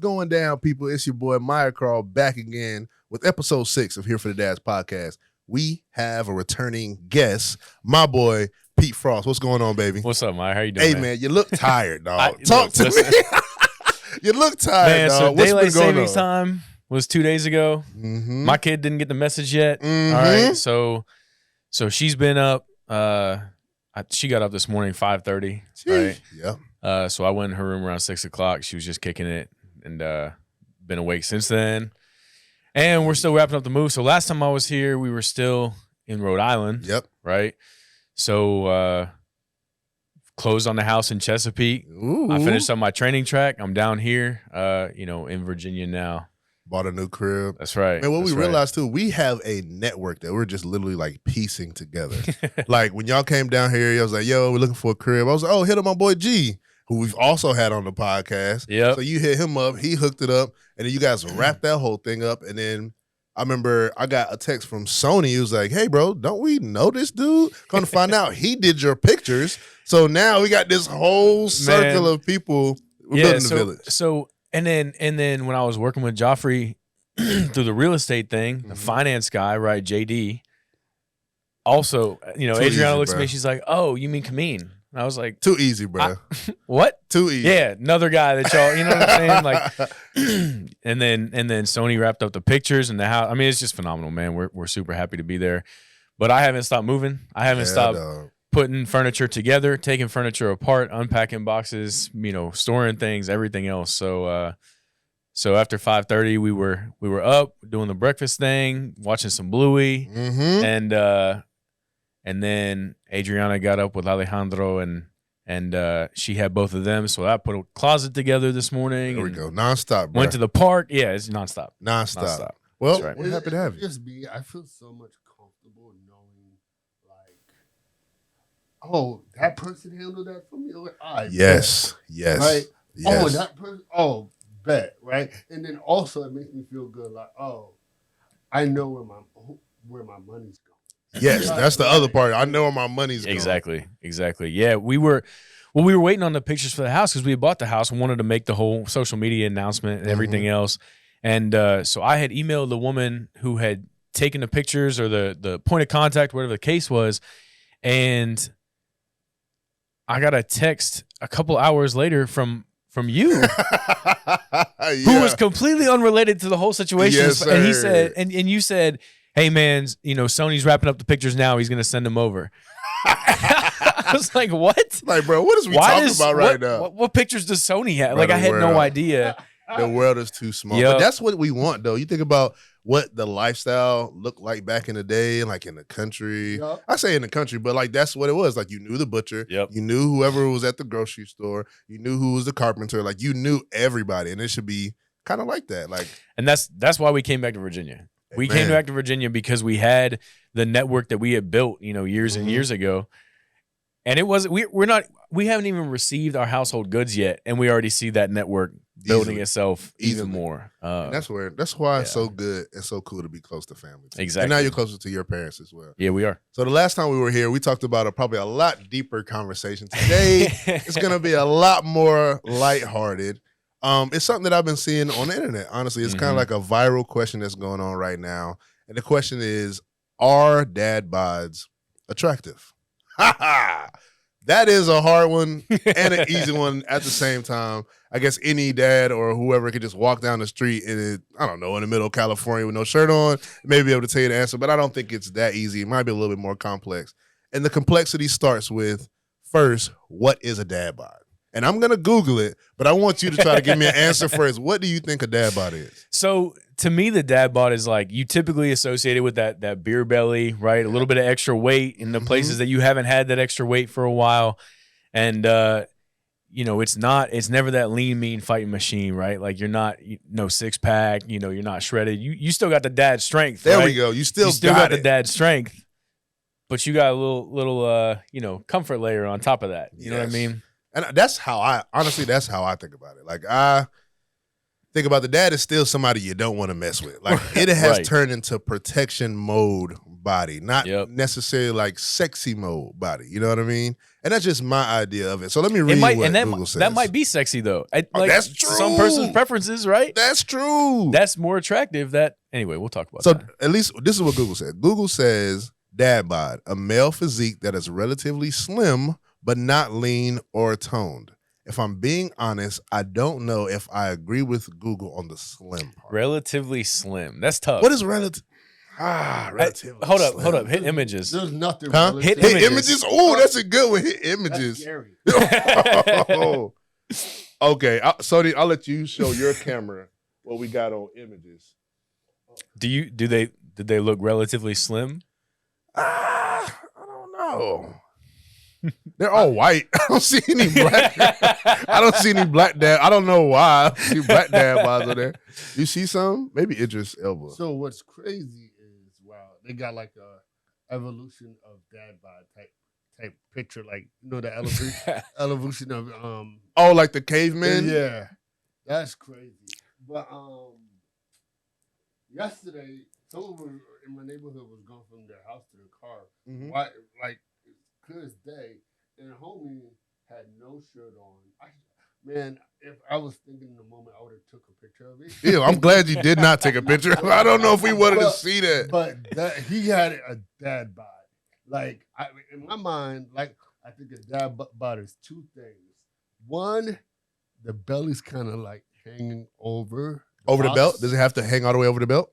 going down, people? It's your boy Maya Carl back again with episode 6 of Here for the Dads podcast. We have a returning guest, my boy Pete Frost. What's going on, baby? What's up, Maya? How you doing, Hey, man, you look tired, dog. Talk to me. You look tired, man, dog. so What's daylight been going savings on? time was 2 days ago. Mm-hmm. My kid didn't get the message yet. Mm-hmm. All right, so she's been up. She got up this morning 5:30. Right. Yep. So I went in her room around 6 o'clock. She was just kicking it and been awake since then. And we're still wrapping up the move. So last time I was here, we were still in Rhode Island. Yep. Right. So closed on the house in Chesapeake. Ooh. I finished up my training track. I'm down here, in Virginia now. Bought a new crib. That's right. And what we realized too, we have a network that we're just literally like piecing together. Like when y'all came down here, I was like, yo, we're looking for a crib. I was like, oh, hit up my boy G, who we've also had on the podcast. Yep. So you hit him up, he hooked it up, and then you guys wrapped that whole thing up. And then I remember I got a text from Sony. He was like, hey, bro, don't we know this dude? Come to find out he did your pictures. So now we got this whole circle of people. We're building the village. So and then when I was working with Joffrey through the real estate thing, the finance guy, right, JD, also, Adriana looks at me, she's like, oh, you mean Kameen? And I was like, too easy, bro. What? Too easy. Yeah, another guy that y'all, you know what I'm saying? Like, and then Sony wrapped up the pictures and the house. I mean, it's just phenomenal, man. We're super happy to be there. But I haven't stopped moving. I haven't stopped putting furniture together, taking furniture apart, unpacking boxes, storing things, everything else. So after 5:30, we were up doing the breakfast thing, watching some Bluey, and then Adriana got up with Alejandro and she had both of them. So I put a closet together this morning. There we go, nonstop. Bro. Went to the park. Yeah, it's nonstop. Nonstop. Well, right. we're happy to have you. Just me. I feel so much comfortable knowing, like, oh, that person handled that for me. Yes. Right? Yes. Oh, that person. Oh, bet. Right. And then also it makes me feel good. Like, oh, I know where my money's going. Yes, that's the other part. I know where my money's going. Exactly. Yeah, we were waiting on the pictures for the house because we had bought the house and wanted to make the whole social media announcement and everything else. And so I had emailed the woman who had taken the pictures or the point of contact, whatever the case was, and I got a text a couple hours later from you, who was completely unrelated to the whole situation. Yes, and he sir. said, and you said, hey man, Sony's wrapping up the pictures now. He's gonna send them over. I was like, what? Like, bro, what is we talking about right now? What pictures does Sony have? Bro, like, I had no idea. The world is too small. Yep. But that's what we want, though. You think about what the lifestyle looked like back in the day, like in the country. Yep. I say in the country, but like that's what it was. Like you knew the butcher. Yep. You knew whoever was at the grocery store. You knew who was the carpenter. Like you knew everybody. And it should be kind of like that. Like, and that's why we came back to Virginia. We came back to Virginia because we had the network that we had built, years and years ago. And it wasn't we haven't even received our household goods yet, and we already see that network building itself even more. And that's why it's so good and so cool to be close to family. Exactly. And now you're closer to your parents as well. Yeah, we are. So the last time we were here, we talked about probably a lot deeper conversation. Today, it's going to be a lot more lighthearted. It's something that I've been seeing on the internet. Honestly, it's kind of like a viral question that's going on right now. And the question is, are dad bods attractive? Ha ha! That is a hard one and an easy one at the same time. I guess any dad or whoever could just walk down the street in the middle of California with no shirt on, may be able to tell you the answer, but I don't think it's that easy. It might be a little bit more complex. And the complexity starts with, first, what is a dad bod? And I'm going to Google it, but I want you to try to give me an answer first. What do you think a dad bod is? So to me, the dad bod is like you typically associate it with that beer belly, right? A little bit of extra weight in the places that you haven't had that extra weight for a while. And, it's never that lean, mean fighting machine, right? Like you're not, no six pack, you're not shredded. You still got the dad strength. There right? we go. You still got the dad strength, but you got a little comfort layer on top of that. You know what I mean? And that's how I think about it. Like think about the dad is still somebody you don't want to mess with. Like it has Right. turned into protection mode body, not Yep. necessarily like sexy mode body. You know what I mean? And that's just my idea of it. So let me read It might, what and that, Google says. that might be sexy though. Like that's some true. person's preferences, right? That's true. That's more attractive. Anyway, we'll talk about So that. at least this is what Google said. Google says dad bod, a male physique that is relatively slim but not lean or toned. If I'm being honest, I don't know if I agree with Google on the slim part. Relatively slim. That's tough. What is relative? Relatively. Hold slim. up. Hit images. There's nothing. Huh? relative. Hit Hit images. Oh, that's a good one. Hit That's images. scary. Oh. Okay, Sody, I'll let you show your camera what we got on images. Did they look relatively slim? I don't know. They're all white. I don't see any black. I don't see any black dad. I don't know why. I don't see black dad bods on there. You see some? Maybe Idris Elba. So what's crazy is they got like a evolution of dad bod type picture, like the evolution of Oh, like the cavemen? yeah, that's crazy. But yesterday someone in my neighborhood was going from their house to the car. Mhm. Why, like clear as day, and homie had no shirt on. Man, if I was thinking in the moment, I would have took a picture of it. Yeah, I'm glad you did not take a picture. I don't know if we wanted to see that. But he had a dad bod. Like in my mind, like I think a dad bod is two things. One, the belly's kind of like hanging over Over the box. belt? Does it have to hang all the way over the belt?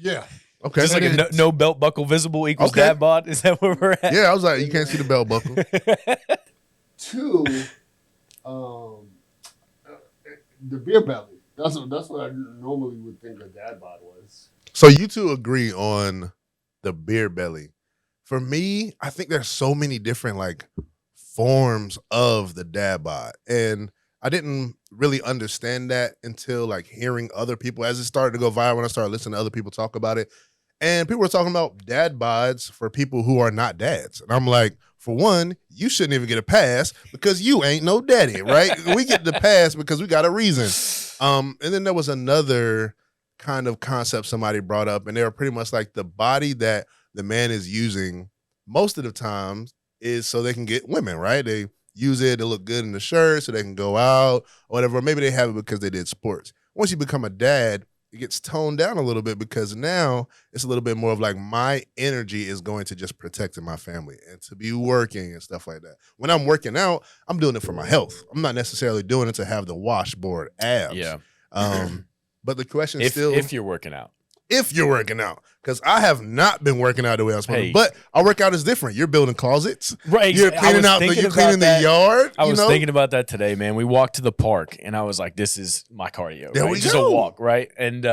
Yeah. Okay. Just like a no belt buckle visible equals Okay. dad bod. Is that where we're at? Yeah, I was like, you can't see the belt buckle. Two, the beer belly. That's what I normally would think a dad bod was. So you two agree on the beer belly. For me, I think there's so many different like forms of the dad bod. And I didn't really understand that until like hearing other people as it started to go viral when I started listening to other people talk about it. And people were talking about dad bods for people who are not dads. And I'm like, for one, you shouldn't even get a pass because you ain't no daddy, right? We get the pass because we got a reason. And then there was another kind of concept somebody brought up, and they were pretty much like the body that the man is using most of the time is so they can get women, right? They use it to look good in the shirt so they can go out or whatever. Or maybe they have it because they did sports. Once you become a dad, it gets toned down a little bit because now it's a little bit more of like my energy is going to just protecting my family and to be working and stuff like that. When I'm working out, I'm doing it for my health. I'm not necessarily doing it to have the washboard abs. Yeah. But the question is still if you're working out. if you're working out, because I have not been working out the way I'm supposed Hey. to. But our workout is different. You're building closets. Right. You're cleaning out. You're cleaning the yard. I was you know? thinking about that today, man. We walked to the park, and I was like, "This is my cardio." There right? we Just go. a walk, right? And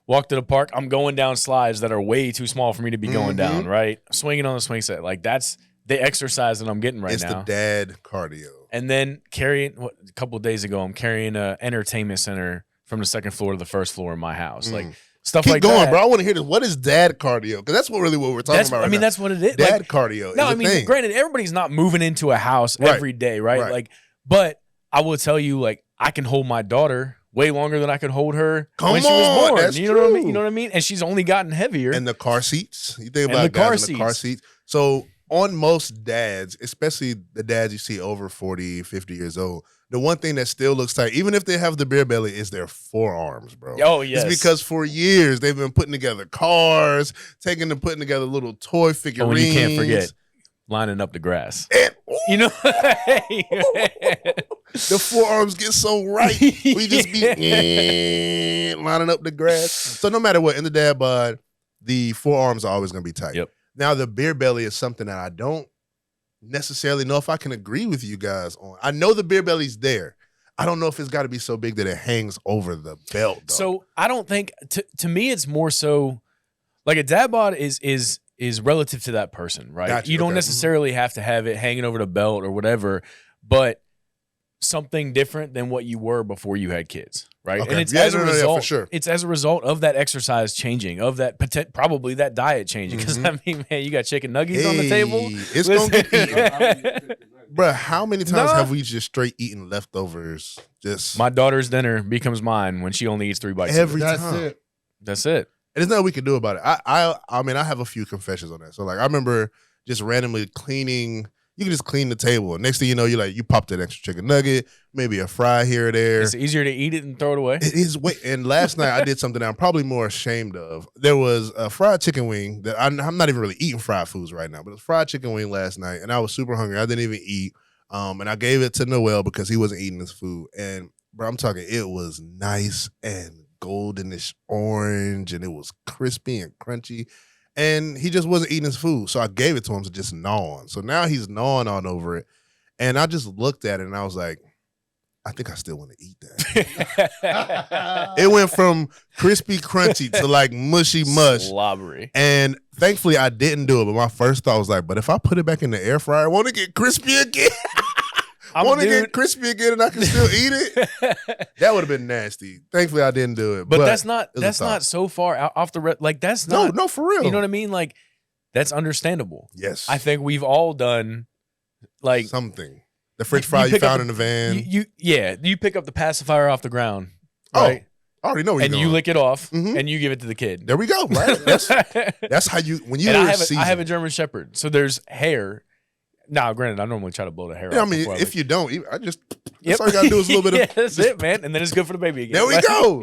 walked to the park. I'm going down slides that are way too small for me to be going down. Right, swinging on the swing set. Like that's the exercise that I'm getting right It's now. the dad cardio. And then a couple of days ago, I'm carrying a entertainment center from the second floor to the first floor in my house. Like stuff Keep like going, that. bro. I want to hear this. What is dad cardio? Because that's what we're talking That's, about. I Right mean, now. that's what it is. Dad Like, cardio. no, is I a mean, thing. granted, everybody's not moving into a house Right. every day, right? Right. Like, but I will tell you, like, I can hold my daughter way longer than I could hold her when she Come was on, born. that's You know what I mean? true. You know what I mean? And she's only gotten heavier. And the car seats. You think And about the car guys in the car seats. seats. So on most dads, especially the dads you see over 40, 50 years old, the one thing that still looks tight, even if they have the beer belly, is their forearms, bro. Oh, yes. It's because for years they've been putting together cars, putting together little toy figurines. Oh, and you can't forget lining up the grass. And, You know, the forearms get so right. We just be lining up the grass. So no matter what, in the dad bod, the forearms are always going to be tight. Yep. Now, the beer belly is something that I don't necessarily know if I can agree with you guys on. I know the beer belly's there. I don't know if it's got to be so big that it hangs over the belt, though. So I don't think to me it's more so like a dad bod is relative to that person, right? Gotcha, You don't okay. necessarily have to have it hanging over the belt or whatever, but something different than what you were before you had kids, right? Okay. And it's Yeah, as a no, yeah, result. for sure. It's as a result of that exercise changing, of that probably that diet changing. Because I mean, man, you got chicken nuggets on the table. It's gonna get eaten. Bruh, how many times Nah. have we just straight eaten leftovers? Just My daughter's dinner becomes mine when she only eats 3 bites. every That's time. it. That's it. And there's nothing we can do about it. I mean, I have a few confessions on that. So like, I remember just randomly cleaning. You can just clean the table. Next thing you know, you popped an extra chicken nugget, maybe a fry here or there. It's easier to eat it and throw it away. It is. And last night I did something that I'm probably more ashamed of. There was a fried chicken wing that I'm not even really eating fried foods right now, but it was fried chicken wing last night, and I was super hungry. I didn't even eat. And I gave it to Noel because he wasn't eating his food. And bro, I'm talking, it was nice and goldenish orange, and it was crispy and crunchy. And he just wasn't eating his food. So I gave it to him to just gnaw on. So now he's gnawing on over it. And I just looked at it and I was like, I think I still want to eat that. It went from crispy crunchy to like mushy mush. Slobbery. And thankfully I didn't do it. But my first thought was like, but if I put it back in the air fryer, won't it get crispy again? Want to get crispy again and I can still eat it? That would have been nasty. Thankfully, I didn't do it. But that's not so far off the like that's not no for real. You know what I mean? Like that's understandable. Yes, I think we've all done like something. The French fry you found in the van. You pick up the pacifier off the ground, right? I already know where and you're you going. lick it off Mhm. and you give it to the kid. There we go. Right? That's how you when you. And were I have a German Shepherd, so there's hair. Now, granted, I normally try to blow the hair Yeah, off. I mean, before if you don't, that's Yep. all you gotta do is a little bit of. Yeah, that's it, man, and then it's good for the baby again. There we go.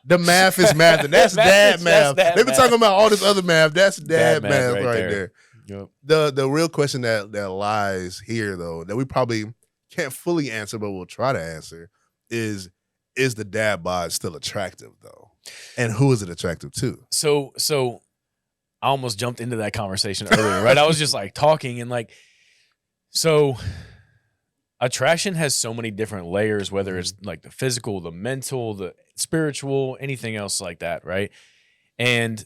The math is math, and that's dad math. They've been talking about all this other math. That's dad math right there. Yep. The real question that lies here, though, that we probably can't fully answer, but we'll try to answer, is the dad bod still attractive though, and who is it attractive to? So I almost jumped into that conversation earlier, right? I was just like talking and like, so attraction has so many different layers, whether it's like the physical, the mental, the spiritual, anything else like that, right? And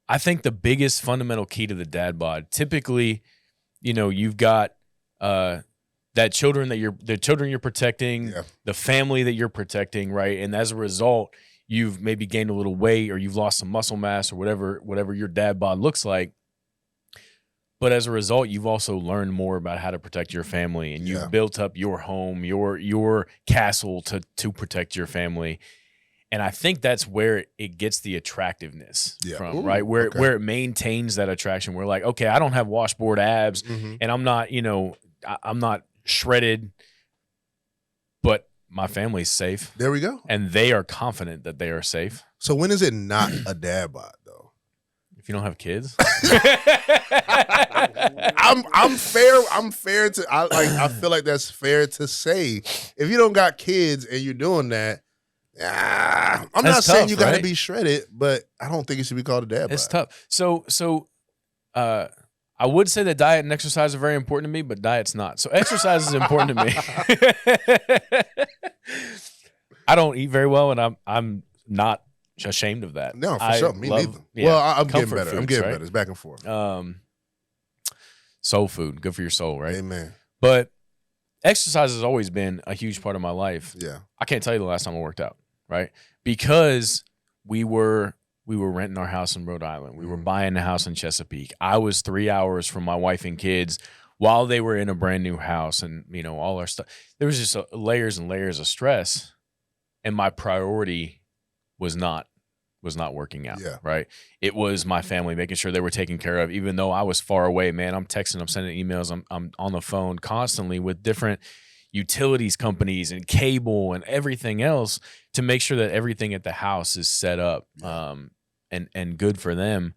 I think the biggest fundamental key to the dad bod, typically, you've got the children you're protecting, the family that you're protecting, right? And as a result, you've maybe gained a little weight or you've lost some muscle mass or whatever your dad bod looks like. But as a result, you've also learned more about how to protect your family, and you've built up your home, your castle to protect your family. And I think that's where it gets the attractiveness from, right? Where it maintains that attraction. We're like, okay, I don't have washboard abs, and I'm not, I'm not shredded, but my family's safe. There we go. And they are confident that they are safe. So when is it not a dad bod though? If you don't have kids, I'm fair to. I feel like that's fair to say. If you don't got kids and you're doing that, I'm not saying you got to be shredded, but I don't think it should be called a dad bod. It's tough. So, I would say that diet and exercise are very important to me, but diet's not. So exercise is important to me. I don't eat very well, and I'm not ashamed of that. No, for sure. Me neither. Well, I'm getting better. I'm getting better. It's back and forth. Soul food, good for your soul, right? Amen. But exercise has always been a huge part of my life. Yeah. I can't tell you the last time I worked out, right? Because we were renting our house in Rhode Island. We were buying a house in Chesapeake. I was 3 hours from my wife and kids while they were in a brand new house, and all our stuff. There was just layers and layers of stress, and my priority was not working out. Yeah. Right. It was my family, making sure they were taken care of, even though I was far away, man. I'm texting, I'm sending emails, I'm on the phone constantly with different utilities companies and cable and everything else to make sure that everything at the house is set up and good for them.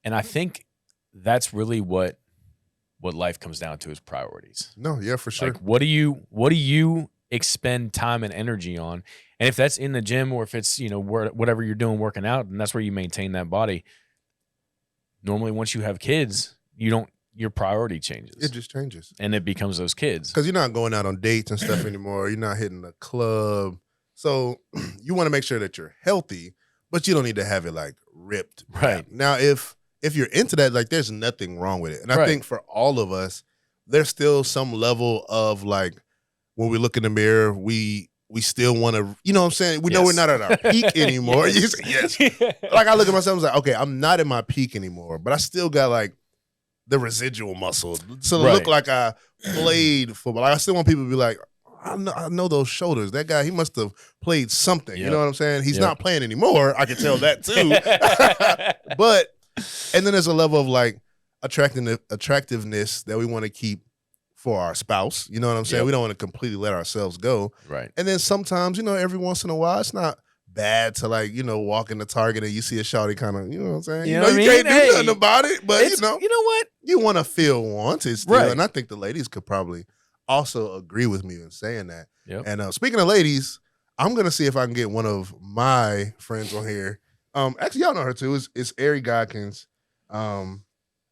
And I think that's really what life comes down to, is priorities. No, yeah, for sure. Like, what do you expend time and energy on? And if that's in the gym, or if it's, whatever you're doing working out, and that's where you maintain that body. Normally, once you have kids, your priority changes. It just changes. And it becomes those kids. Because you're not going out on dates and stuff anymore. You're not hitting the club. So you want to make sure that you're healthy, but you don't need to have it like ripped. Right. Now, if you're into that, like, there's nothing wrong with it. And I think for all of us, there's still some level of like, when we look in the mirror, we we still want to, you know what I'm saying? We know we're not at our peak anymore. Yes. Yes. Like I look at myself and was like, okay, I'm not at my peak anymore, but I still got like the residual muscle. So to look like I played football. Like I still want people to be like, I know those shoulders. That guy, he must have played something. You know what I'm saying? He's not playing anymore. I can tell that too. But, and then there's a level of like attractiveness that we want to keep for our spouse. You know what I'm saying? We don't want to completely let ourselves go. Right. And then sometimes, every once in a while, it's not bad to like, walk in the Target and you see a shawty kind of, you know what I'm saying? You can't do nothing about it, but you know what? You want to feel wanted still. Right. And I think the ladies could probably also agree with me in saying that. Yep. And speaking of ladies, I'm going to see if I can get one of my friends on here. Actually, y'all know her too. It's Ari Godkins. I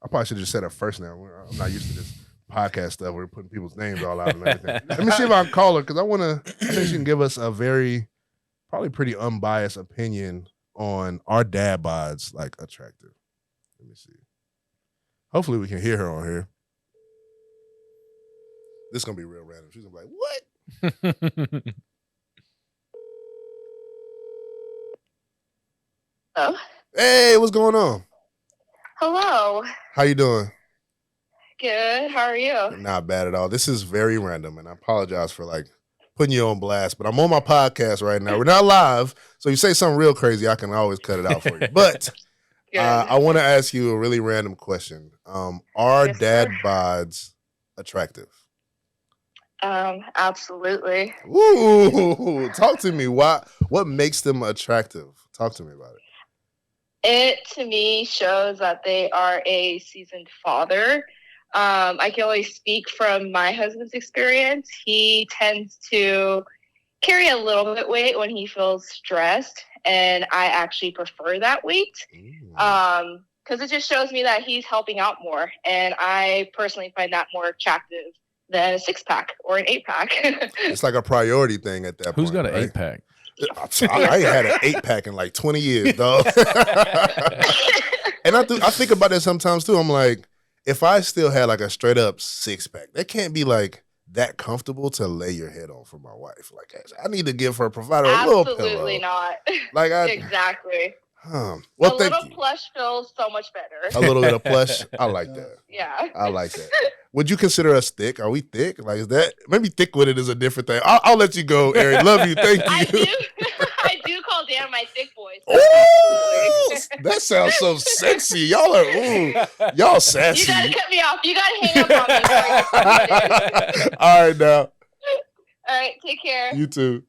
probably should have just said her first name. I'm not used to this podcast stuff. We're putting people's names all out and everything. Let me see if I can call her because I think she can give us a probably pretty unbiased opinion on our dad bods like attractive. Let me see. Hopefully we can hear her on here. This is gonna be real random. She's gonna be like, what? Oh. Hey, what's going on? Hello. How you doing? Good. How are you? Not bad at all. This is very random, and I apologize for like putting you on blast, but I'm on my podcast right now. We're not live, so you say something real crazy, I can always cut it out for you. But I want to ask you a really random question. Are dad bods attractive? Absolutely. Ooh, talk to me. What makes them attractive? Talk to me about it. It, to me, shows that they are a seasoned father. I can only speak from my husband's experience. He tends to carry a little bit weight when he feels stressed, and I actually prefer that weight because it just shows me that he's helping out more, and I personally find that more attractive than a 6-pack or an 8-pack. It's like a priority thing at that point. Who's got an right? 8-pack? I ain't had an 8-pack in like 20 years, dog. And I think about that sometimes too. I'm like, if I still had like a straight up 6-pack, that can't be like that comfortable to lay your head on for my wife. Like I need to give her provider a little pillow. Absolutely not. Like exactly. Well, a little plush feels so much better. A little bit of plush. I like that. Yeah. I like that. Would you consider us thick? Are we thick? Like, is that maybe thick with it is a different thing? I'll let you go, Ari. Love you. Thank you. I do call Dan my thick boy. So ooh, that sounds so sexy. Y'all sassy. You gotta cut me off. You gotta hang up on me. All right, now. All right, take care. You too.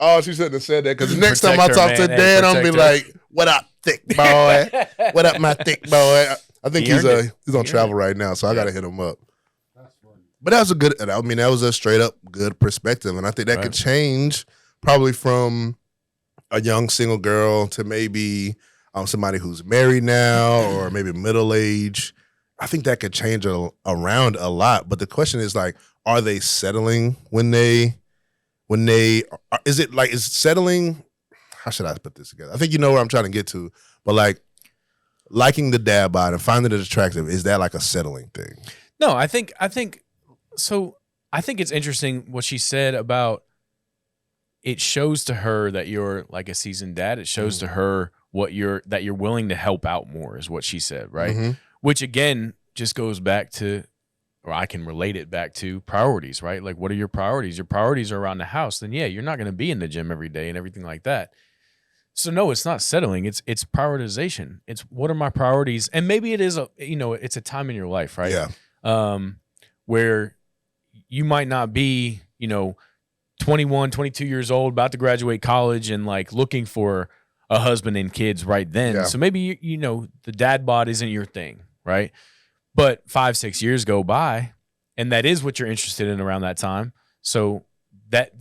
Oh, she shouldn't have said that because next time I talk to Dan, I'm gonna be like, "What up, thick boy? What up, my thick boy?" I think he's on travel right now, so I gotta hit him up. That's funny. But that was that was a straight up good perspective, and I think that could change probably from a young single girl to maybe somebody who's married now or maybe middle age. I think that could change around a lot. But the question is like, are they settling is settling, how should I put this together? I think you know where I'm trying to get to, but like liking the dad bod and finding it attractive, is that like a settling thing? No, I think it's interesting what she said about it shows to her that you're like a seasoned dad. It shows to her that you're willing to help out more is what she said, right? Mm-hmm. Which again just goes back to, or I can relate it back to priorities, right? Like, what are your priorities? Your priorities are around the house. Then, yeah, you're not going to be in the gym every day and everything like that. So, no, it's not settling. It's prioritization. It's what are my priorities? And maybe it is it's a time in your life, right? Yeah. Where you might not be, 21, 22 years old, about to graduate college and like looking for a husband and kids right then. Yeah. So maybe, the dad bod isn't your thing, right? But 5-6 years go by, and that is what you're interested in around that time. So that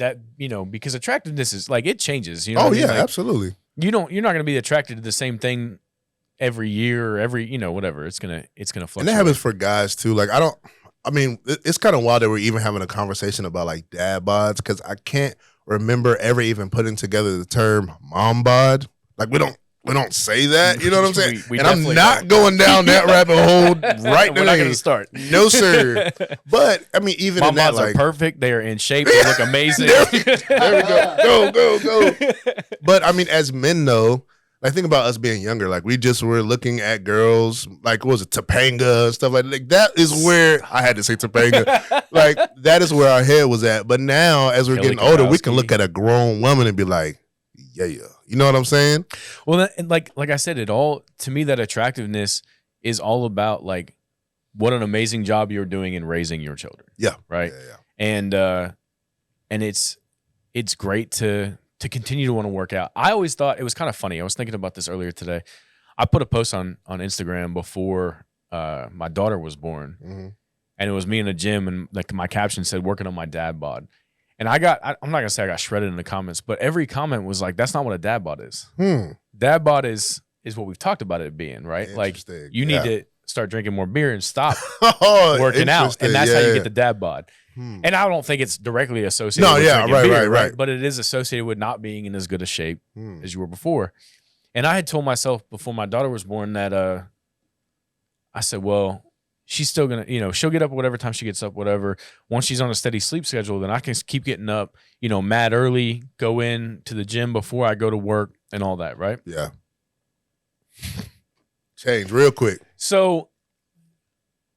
because attractiveness is like it changes. Oh yeah, like, absolutely. You're not going to be attracted to the same thing every year or every whatever. It's gonna fluctuate. And that happens for guys too. Like it's kind of wild that we're even having a conversation about like dad bods because I can't remember ever even putting together the term mom bod. Like we we don't say that. You know what I'm saying? We and I'm definitely not don't. going down that rabbit hole right We're not today. going to start. No, sir. But I mean, even My in that, mods are like, perfect. They are in shape. They look amazing. there we go. Go. But I mean, as men, though, like, think about us being younger. Like, we just were looking at girls, like, what was it, Topanga and stuff like that. Like, that is where I had to say Topanga. Like, that is where our head was at. But now, as we're Kelly getting older, we can Kapowski. look at a grown woman and be like, yeah. You know what I'm saying? Well, and like I said, to me, that attractiveness is all about like what an amazing job you're doing in raising your children. Yeah. Right. Yeah. And it's great to continue to want to work out. I always thought it was kind of funny. I was thinking about this earlier today. I put a post on Instagram before my daughter was born, and it was me in the gym, and like my caption said, "Working on my dad bod." And I'm not gonna say I got shredded in the comments, but every comment was like, "That's not what a dad bod is. Dad bod is what we've talked about it being, right? Like you need to start drinking more beer and stop working out, and that's how you get the dad bod." And I don't think it's directly associated with drinking beer, right? But it is associated with not being in as good a shape as you were before. And I had told myself before my daughter was born that I said, well, she's still going to, she'll get up whatever time she gets up, whatever. Once she's on a steady sleep schedule, then I can keep getting up, mad early, go in to the gym before I go to work and all that, right? Yeah. Change real quick. So,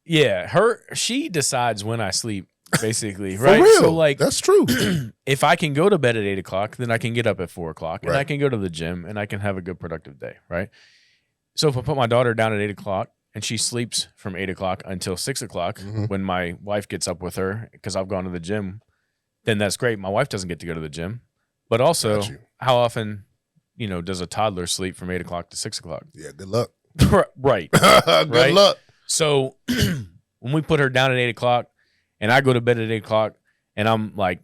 yeah, she decides when I sleep, basically, For right? real. So, like, that's true. if I can go to bed at 8 o'clock, then I can get up at 4 o'clock and I can go to the gym and I can have a good productive day, right? So if I put my daughter down at 8 o'clock and she sleeps from 8 o'clock until 6 o'clock when my wife gets up with her because I've gone to the gym, then that's great. My wife doesn't get to go to the gym. But also, how often, does a toddler sleep from 8 o'clock to 6 o'clock? Yeah, good luck. Right. Good luck. So when we put her down at 8 o'clock and I go to bed at 8 o'clock and I'm like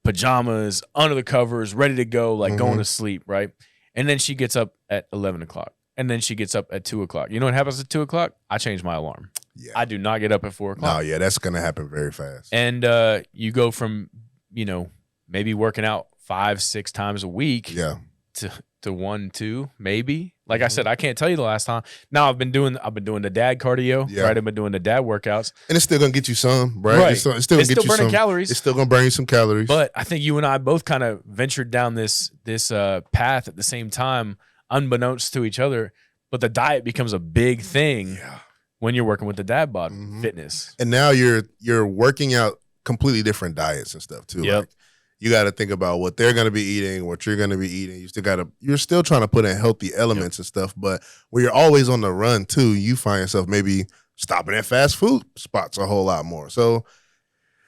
pajamas, under the covers, ready to go, like going to sleep, right? And then she gets up at 11 o'clock. And then she gets up at 2 o'clock. You know what happens at 2 o'clock? I change my alarm. Yeah. I do not get up at 4 o'clock. No, yeah, that's going to happen very fast. And you go from, maybe working out 5-6 times a week to 1, 2, maybe. Like I said, I can't tell you the last time. Now I've been doing the dad cardio, right? I've been doing the dad workouts. And it's still going to get you some, right? It's still going to get you burning some calories. It's still going to burn you some calories. But I think you and I both kind of ventured down this path at the same time, unbeknownst to each other. But the diet becomes a big thing when you're working with the dad bod fitness. And now you're working out completely different diets and stuff too. Yep. Like, you got to think about what they're going to be eating, what you're going to be eating. You're still trying to put in healthy elements and stuff. But when you're always on the run too, you find yourself maybe stopping at fast food spots a whole lot more. So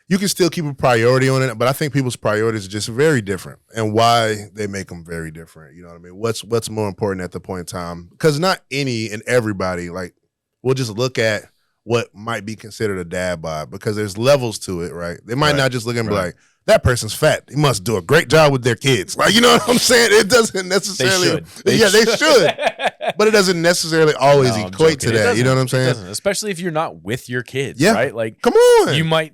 you can still keep a priority on it, but I think people's priorities are just very different, and why they make them very different. You know what I mean? What's more important at the point in time? Because not any and everybody, like, we'll just look at what might be considered a dad bod, because there's levels to it, right? They might not just look and be like, that person's fat. He must do a great job with their kids. Like, you know what I'm saying? It doesn't necessarily. They should. But it doesn't necessarily always equate to that. You know what I'm saying? It doesn't, especially if you're not with your kids, right? Like, come on. You might.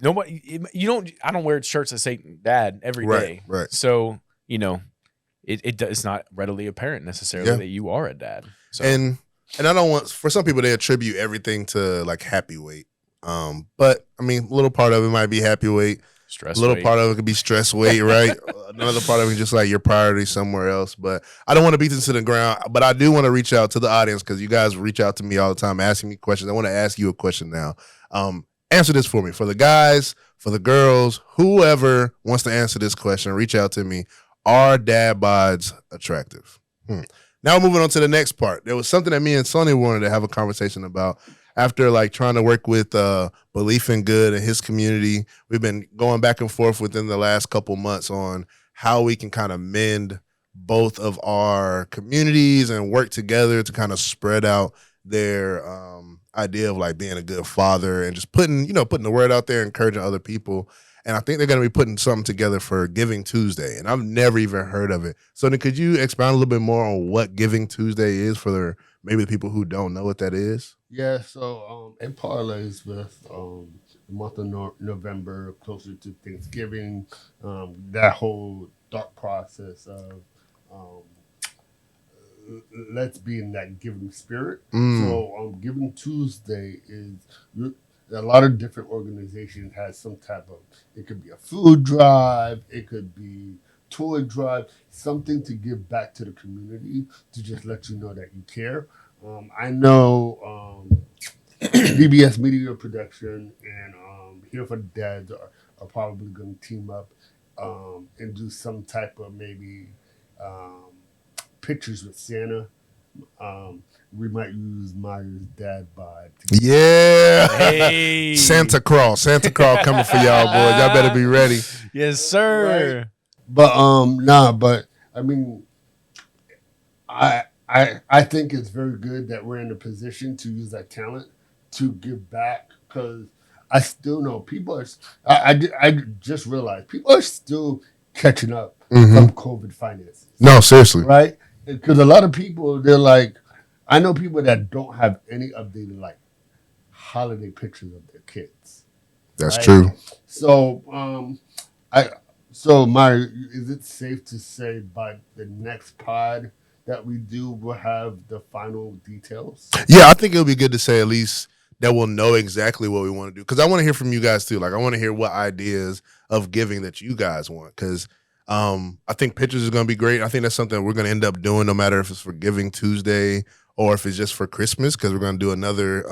I don't wear shirts that say dad every day. Right. So, it's not readily apparent necessarily that you are a dad. So. And I don't want, for some people, they attribute everything to like happy weight. But I mean, a little part of it might be happy weight. Stress a little weight. part of it could be stress weight, right? Another part of it is just like your priority somewhere else. But I don't want to beat this to the ground. But I do want to reach out to the audience, because you guys reach out to me all the time asking me questions. I want to ask you a question now. Answer this for me. For the guys, for the girls, whoever wants to answer this question, reach out to me. Are dad bods attractive? Now we're moving on to the next part. There was something that me and Sonny wanted to have a conversation about after like trying to work with Belief in Good and his community. We've been going back and forth within the last couple months on how we can kind of mend both of our communities and work together to kind of spread out their idea of like being a good father and just putting the word out there, encouraging other people. And I think they're going to be putting something together for Giving Tuesday, and I've never even heard of it. So could you expound a little bit more on what Giving Tuesday is for maybe the people who don't know what that is? Yeah, so it parlays with the month of November, closer to Thanksgiving, that whole thought process of let's be in that giving spirit. Mm. So Giving Tuesday is a lot of different organizations has some type of, it could be a food drive, it could be toy drive, something to give back to the community to just let you know that you care. I know DBS Media Production and Here for the Dads are probably going to team up and do some type of maybe um, pictures with Santa. We might use Myers' Dad Bod. Yeah. Hey. Santa Claus coming for y'all, boys. Y'all better be ready. Yes, sir. Right. But but I mean, I think it's very good that we're in a position to use that talent to give back, because I still know people are. I just realized people are still catching up from COVID finances. No, seriously. Right? Because a lot of people, they're like, I know people that don't have any updated like holiday pictures of their kids. That's right? true. So Mari, is it safe to say by the next pod that we do, we'll have the final details? Yeah, I think it'll be good to say at least that we'll know exactly what we want to do. Because I want to hear from you guys too. Like, I want to hear what ideas of giving that you guys want. Because I think pictures is going to be great. I think that's something we're going to end up doing no matter if it's for Giving Tuesday or if it's just for Christmas, because we're going to do another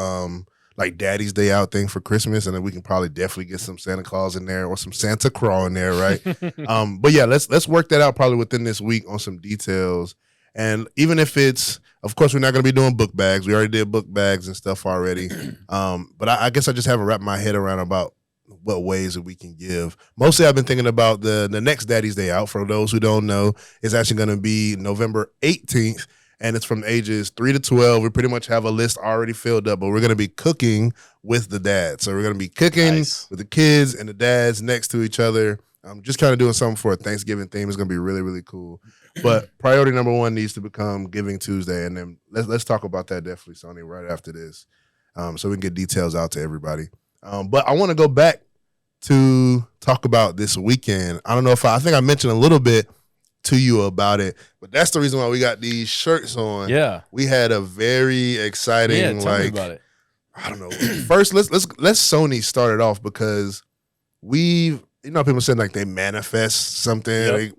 like Daddy's Day Out thing for Christmas, and then we can probably definitely get some Santa Claus in there or some Santa Claus in there, right? But yeah, let's work that out probably within this week on some details. And even if it's, of course, we're not going to be doing book bags. We already did book bags and stuff already. But I guess I just haven't wrapped my head around about what ways that we can give. Mostly I've been thinking about the next Daddy's Day Out. For those who don't know, is actually going to be November 18th. And it's from ages 3 to 12. We pretty much have a list already filled up, but we're going to be cooking with the dads. So we're going to be cooking with the kids and the dads next to each other. I'm just kind of doing something for a Thanksgiving theme. It's going to be really, really cool. But priority number one needs to become Giving Tuesday. And then let's talk about that definitely, Sonny, right after this. So we can get details out to everybody. But I want to go back to talk about this weekend. I don't know if I think I mentioned a little bit to you about it, but that's the reason why we got these shirts on. Yeah, we had a very exciting tell me about it. I don't know. First, let's Sony start it off, because people said like they manifest something, they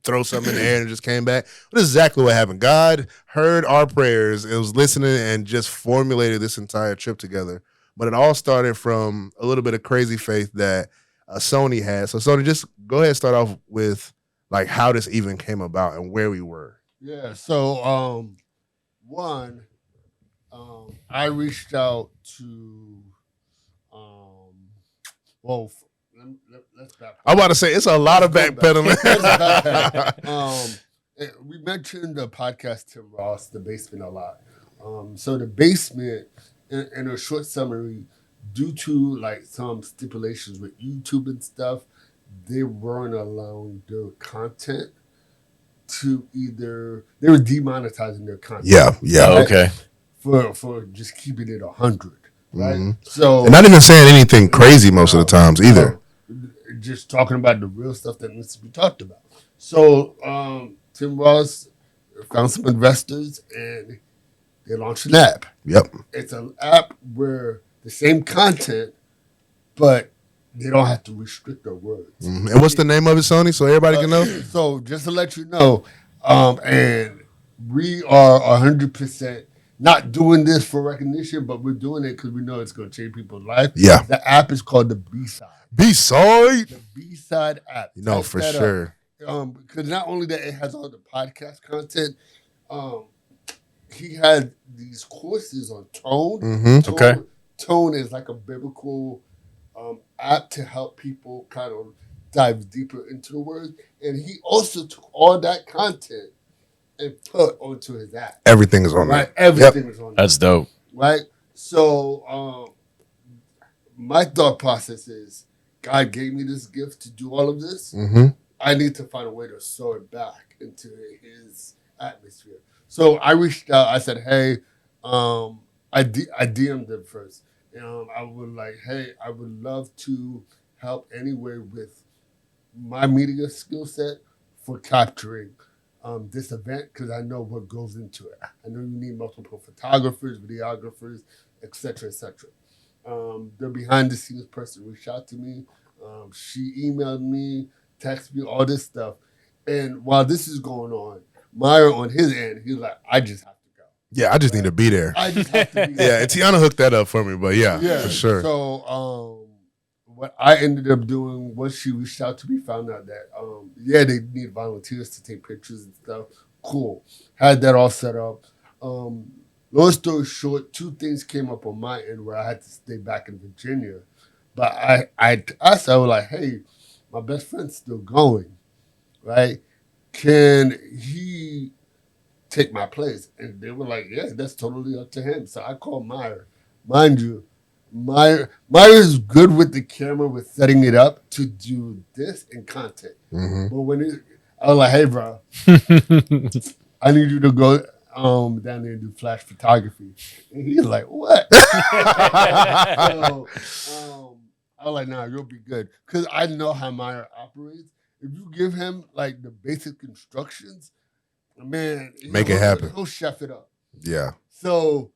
throw something in the air and it just came back. But this is exactly what happened. God heard our prayers. It was listening and just formulated this entire trip together. But it all started from a little bit of crazy faith that Sony had. So Sony, just go ahead and start off with like how this even came about and where we were. Yeah. So I reached out to let's back. I'm about to say it's a lot of backpedaling. We mentioned the podcast Tim Ross, The Basement, a lot. So The Basement, in a short summary, due to like some stipulations with YouTube and stuff, they weren't allowing their content to they were demonetizing their content. Yeah. Oh, okay. For just keeping it 100, right? So and not even saying anything crazy most of the times either. Just talking about the real stuff that needs to be talked about. So Tim Ross found some investors and they launched an app. Yep. It's an app where the same content, but they don't have to restrict their words. And what's the name of it, Sony, so everybody can know? So just to let you know, and we are 100% not doing this for recognition, but we're doing it because we know it's going to change people's life. Yeah. The app is called the B-Side. B-Side? The B-Side app. No, for sure. Because not only that it has all the podcast content, he had these courses on tone. Okay. Tone is like a biblical app to help people kind of dive deeper into the word. And he also took all that content and put onto his app. Everything is on there. Everything is on there. That's dope. Right? So my thought process is, God gave me this gift to do all of this. I need to find a way to sew it back into his atmosphere. So I reached out. I said, hey, I DM'd him first. I would love to help anyway with my media skill set for capturing this event because I know what goes into it. I know you need multiple photographers, videographers, etc., etc. The behind the scenes person reached out to me. She emailed me, texted me, all this stuff. And while this is going on, Meyer on his end, he's like, I just have to go. Yeah, I just need to be there. I just have to be Yeah, there. and Tiana hooked that up for me, but yeah, for sure. So what I ended up doing was she reached out to me, found out that they need volunteers to take pictures and stuff. Cool. Had that all set up. Long story short, 2 things came up on my end where I had to stay back in Virginia. But I asked her, I was like, hey, my best friend's still going, right? Can he take my place? And they were like, yeah, that's totally up to him. So I called Meyer. Mind you, Meyer's good with the camera, with setting it up to do this in content. Mm-hmm. But when I was like, hey, bro, I need you to go down there and do flash photography. And he's like, what? So, I was like, nah, you'll be good. Because I know how Meyer operates. If you give him like the basic instructions, man, Make it happen. He'll chef it up. Yeah. So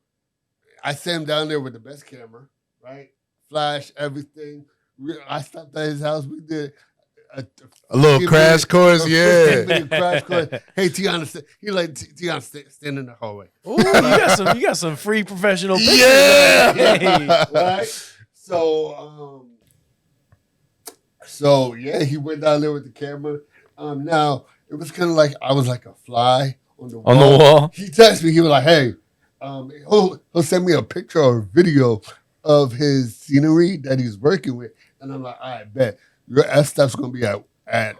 I sent him down there with the best camera, right? Flash, everything. I stopped at his house. We did a little crash course, yeah. Crash course. Hey, Tiana, he like Tiana stand in the hallway. Ooh, you got some free professional pictures. Yeah. Right? So yeah, he went down there with the camera. Now it was kind of like I was like a fly on the wall. On the wall. He texted me. He was like, "Hey, he'll send me a picture or a video of his scenery that he's working with." And I'm like, "I bet your F stop's gonna be at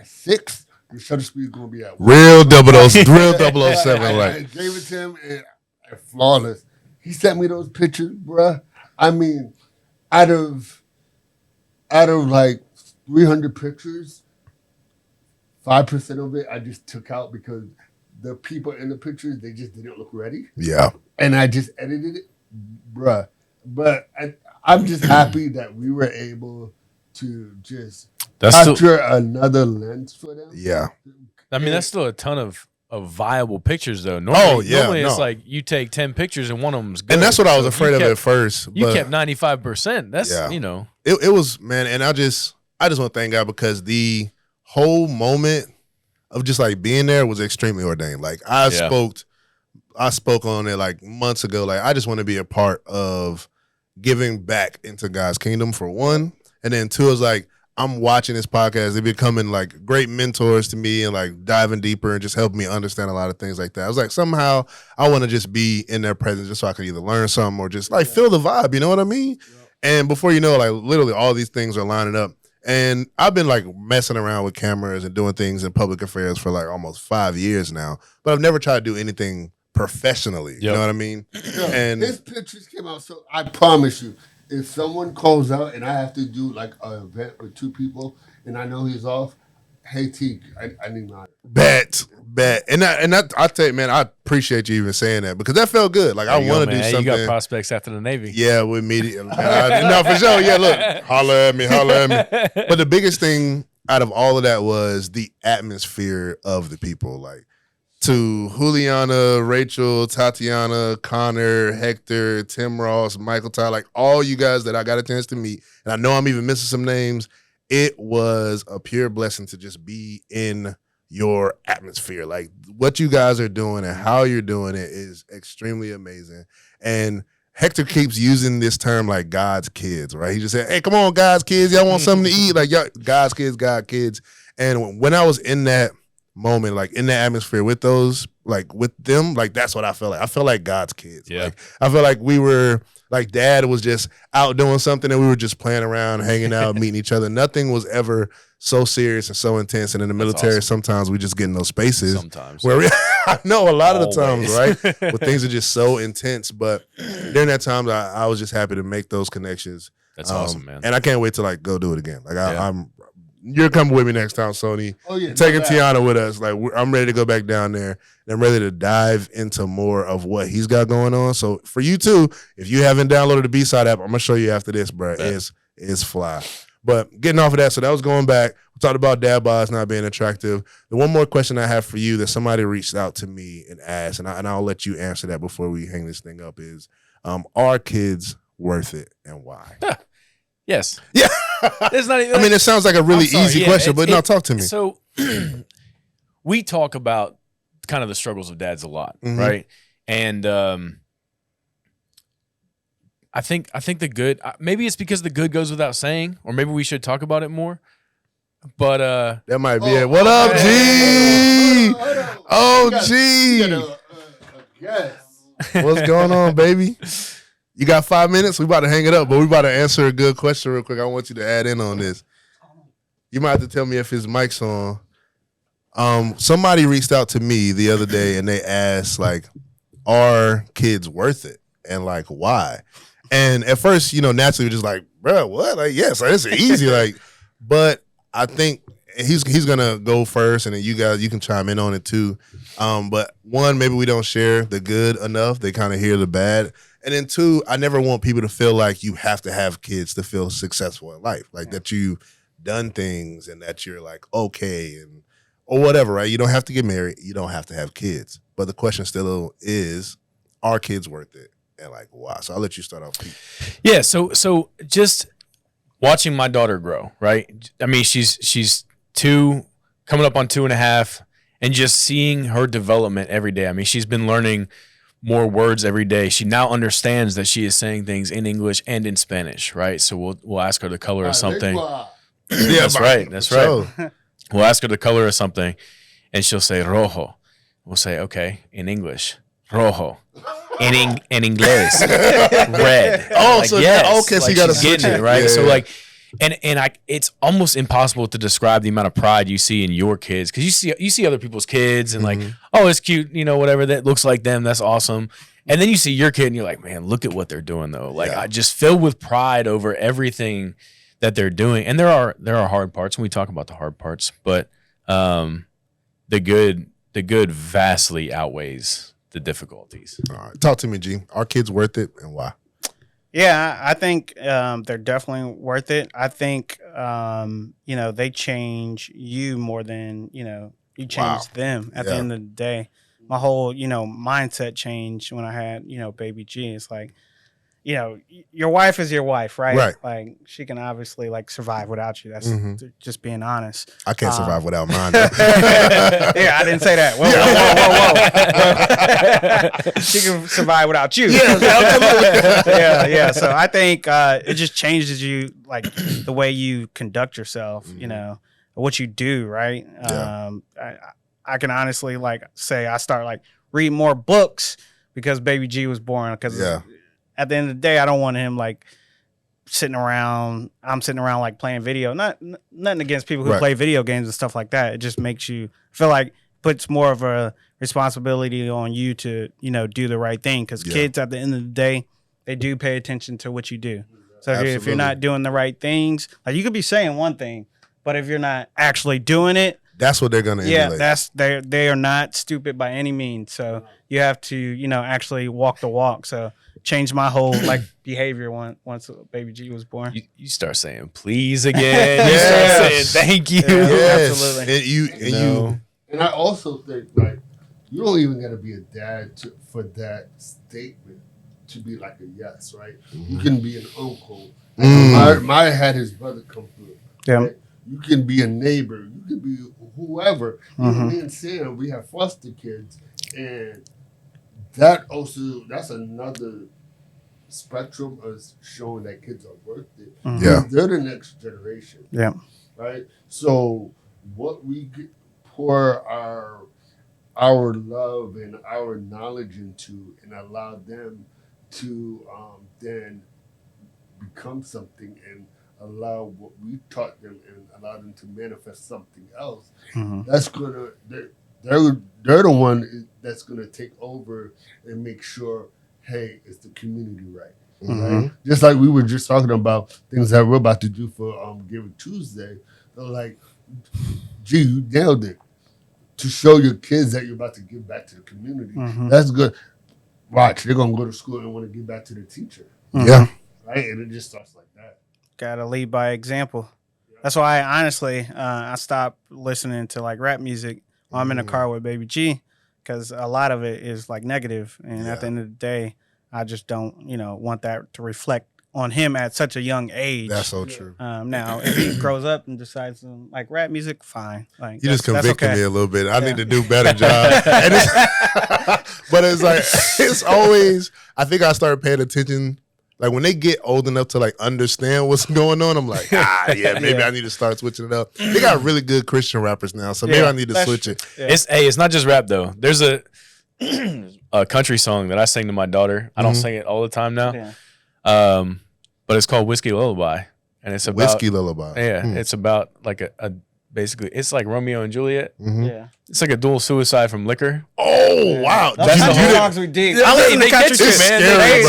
6. Your shutter speed is gonna be at 1. Real 007. I Like, gave it to him and flawless. He sent me those pictures, bruh. I mean, out of like 300 pictures, 5% of it I just took out because the people in the pictures, they just didn't look ready. yeah. And I just edited it, bruh. But I'm just happy that we were able to just capture another lens for them. Yeah. I mean, that's still a ton of viable pictures, though. Normally it's like you take 10 pictures and one of them's good. And that's what I was afraid of at first. You kept 95%. That's, It was, man, and I just want to thank God because the whole moment of just like being there was extremely ordained. Like I spoke on it like months ago. Like I just want to be a part of giving back into God's kingdom for one. And then two is like, I'm watching this podcast. They're becoming like great mentors to me and like diving deeper and just helping me understand a lot of things like that. I was like, somehow I want to just be in their presence just so I can either learn something or just like feel the vibe. You know what I mean? Yeah. And before you know, like literally all these things are lining up. And I've been like messing around with cameras and doing things in public affairs for like almost 5 years now, but I've never tried to do anything professionally. Yep. You know what I mean? Yeah, and his pictures came out. So I promise you, if someone calls out and I have to do like an event with 2 people and I know he's off, hey T, I need mine. Bet. And I tell you, man, I appreciate you even saying that because that felt good. Like I want to do something. You got prospects after the Navy. Yeah, with media. No, for sure. Yeah, look, holler at me. But the biggest thing out of all of that was the atmosphere of the people. Like to Juliana, Rachel, Tatiana, Connor, Hector, Tim Ross, Michael Ty, like all you guys that I got a chance to meet, and I know I'm even missing some names. It was a pure blessing to just be in your atmosphere. Like what you guys are doing and how you're doing it is extremely amazing. And Hector keeps using this term like God's kids, right? He just said, hey, come on, God's kids. Y'all want something to eat? Like, y'all, God's kids, God kids. And when I was in that moment, like in that atmosphere with those, like with them, like that's what I felt like. I felt like God's kids. Yeah. Like I felt like we were, like Dad was just out doing something and we were just playing around, hanging out, meeting each other. Nothing was ever so serious and so intense. And in the military, sometimes we just get in those spaces. Sometimes. Where I know a lot of the times, right? Where things are just so intense. But during that time, I was just happy to make those connections. That's awesome, man. And I can't wait to like go do it again. Like you're coming with me next time, Sony. Oh yeah, taking Tiana with us. Like I'm ready to go back down there. And I'm ready to dive into more of what he's got going on. So for you too, if you haven't downloaded the B-Side app, I'm gonna show you after this, bro. It's fly. But getting off of that, so that was going back. We talked about dad bods not being attractive. The one more question I have for you that somebody reached out to me and asked, and I'll let you answer that before we hang this thing up is, are kids worth it and why? Yes. Yeah. It's not even, I mean, it sounds like a really easy question, but no, talk to me. So we talk about kind of the struggles of dads a lot, right? And I think the good, maybe it's because the good goes without saying, or maybe we should talk about it more. But that might be it. What up, G? Oh, G. Yes. What's going on, baby? You got 5 minutes? We about to hang it up, but we about to answer a good question real quick. I want you to add in on this. You might have to tell me if his mic's on. Somebody reached out to me the other day and they asked, like, are kids worth it? And like, why? And at first, naturally we're just like, bro, what? Like, yes, it's easy. Like, but I think he's gonna go first, and then you guys, you can chime in on it too. But one, maybe we don't share the good enough. They kind of hear the bad. And then two, I never want people to feel like you have to have kids to feel successful in life. Like that you've done things and that you're like, okay, or whatever, right? You don't have to get married. You don't have to have kids. But the question still is, are kids worth it? And like, why? So I'll let you start off, Pete. Yeah, so just watching my daughter grow, right? I mean, she's 2, coming up on 2.5, and just seeing her development every day. I mean, she's been learning more words every day. She now understands that she is saying things in English and in Spanish, right? So we'll ask her the color of something. Yeah, that's right. That's right. We'll ask her the color of something, and she'll say rojo. We'll say, okay, in English, rojo. In English, red. Oh, like, so yes. okay, so like, you got to she's switch getting it, it, right? Yeah, so yeah. like, and it's almost impossible to describe the amount of pride you see in your kids, because you see other people's kids and like, oh, it's cute, whatever, that looks like them, that's awesome. And then you see your kid and you're like, man, look at what they're doing though. Like, I just filled with pride over everything that they're doing. And there are hard parts, and we talk about the hard parts, but the good vastly outweighs the difficulties. All right. Talk to me, G. Are kids worth it and why? Yeah, I think they're definitely worth it. I think, they change you more than, you change them at the end of the day. My whole, mindset changed when I had, baby G. It's like, your wife is your wife, right? Right. Like, she can obviously, like, survive without you. That's just being honest. I can't survive without mine. Yeah, I didn't say that. Whoa. She can survive without you. Yeah. So I think it just changes you, like, the way you conduct yourself, what you do, right? I can honestly, like, say I start, like, reading more books because baby G was born. Because at the end of the day, I don't want him, like, sitting around. I'm sitting around, like, playing video. Nothing against people who play video games and stuff like that. It just makes you feel like puts more of a responsibility on you to, do the right thing. Because kids, at the end of the day, they do pay attention to what you do. So if you're not doing the right things, like, you could be saying one thing, but if you're not actually doing it, that's what they're gonna emulate. Yeah, they are not stupid by any means. So you have to, actually walk the walk. So changed my whole, like, behavior once baby G was born. You start saying please again. You start saying thank you. Absolutely. And I also think, like, you don't even gotta be a dad for that statement to be like a yes, right? You can be an uncle. My had his brother come through. Yeah. Right? You can be a neighbor. You can be whoever. Me and Sam, we have foster kids, and that's another spectrum of showing that kids are worth it. Yeah, they're the next generation. Yeah, right. So what we pour our love and our knowledge into, and allow them to then become something, and allow what we taught them and allow them to manifest something else. That's gonna they're the one that's gonna take over and make sure, hey, is the community right? Right? Just like we were just talking about things that we're about to do for Giving Tuesday. They're like, gee, you nailed it. To show your kids that you're about to give back to the community. That's good. Watch, they're gonna go to school and want to give back to the teacher. Yeah. Right? And it just starts like that. Gotta lead by example. That's why honestly, I stopped listening to like rap music while I'm in the car with Baby G, because a lot of it is like negative, and at the end of the day, I just don't, want that to reflect on him at such a young age. That's so true. Now, if he grows up and decides to like rap music, fine. Like You just convicted me a little bit. I Yeah. need to do a better job. And but it's like it's always. I think I started paying attention. Like when they get old enough to like understand what's going on, I'm like, maybe I need to start switching it up. They got really good Christian rappers now, so maybe I need to switch it. Yeah. It's not just rap though. There's a country song that I sing to my daughter. I don't sing it all the time now. Yeah. But it's called Whiskey Lullaby, and it's about Whiskey Lullaby. Yeah, it's about like a basically it's like Romeo and Juliet. Yeah. It's like a dual suicide from liquor. Oh wow, That's the the whole- songs we deep. Yeah, I listen they to country get you, shit, man. Scary,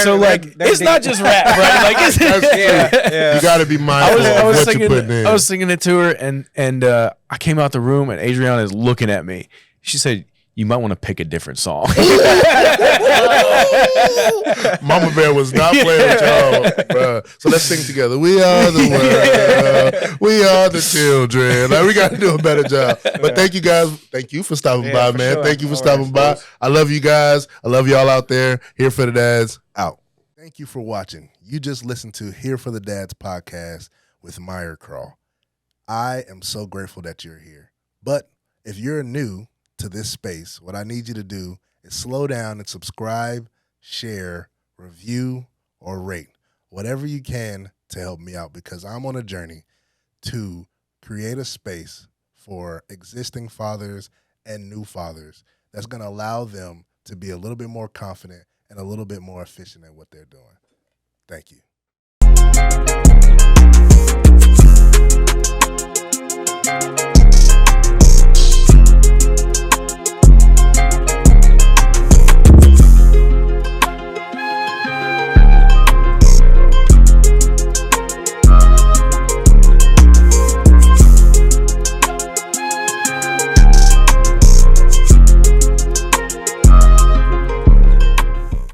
So it's they're not just rap, right? Like it's, Yeah. You got to be mindful I of was what singing, you're putting in. I was singing it to her, and I came out the room, and Adriana is looking at me. She said, "You might want to pick a different song." Mama Bear was not playing with y'all, bruh. So let's sing together. We are the world. We are the children. Like, we got to do a better job. But thank you guys. Thank you for stopping by, for man. sure. Thank you for All stopping right, by. I love you guys. I love y'all out there. Here for the Dads, out. Thank you for watching. You just listened to Here for the Dads podcast with Meyer Crawl. I am so grateful that you're here. But if you're new to this space, what I need you to do is slow down and subscribe, share, review, or rate. Whatever you can to help me out, because I'm on a journey to create a space for existing fathers and new fathers that's going to allow them to be a little bit more confident and a little bit more efficient at what they're doing. Thank you.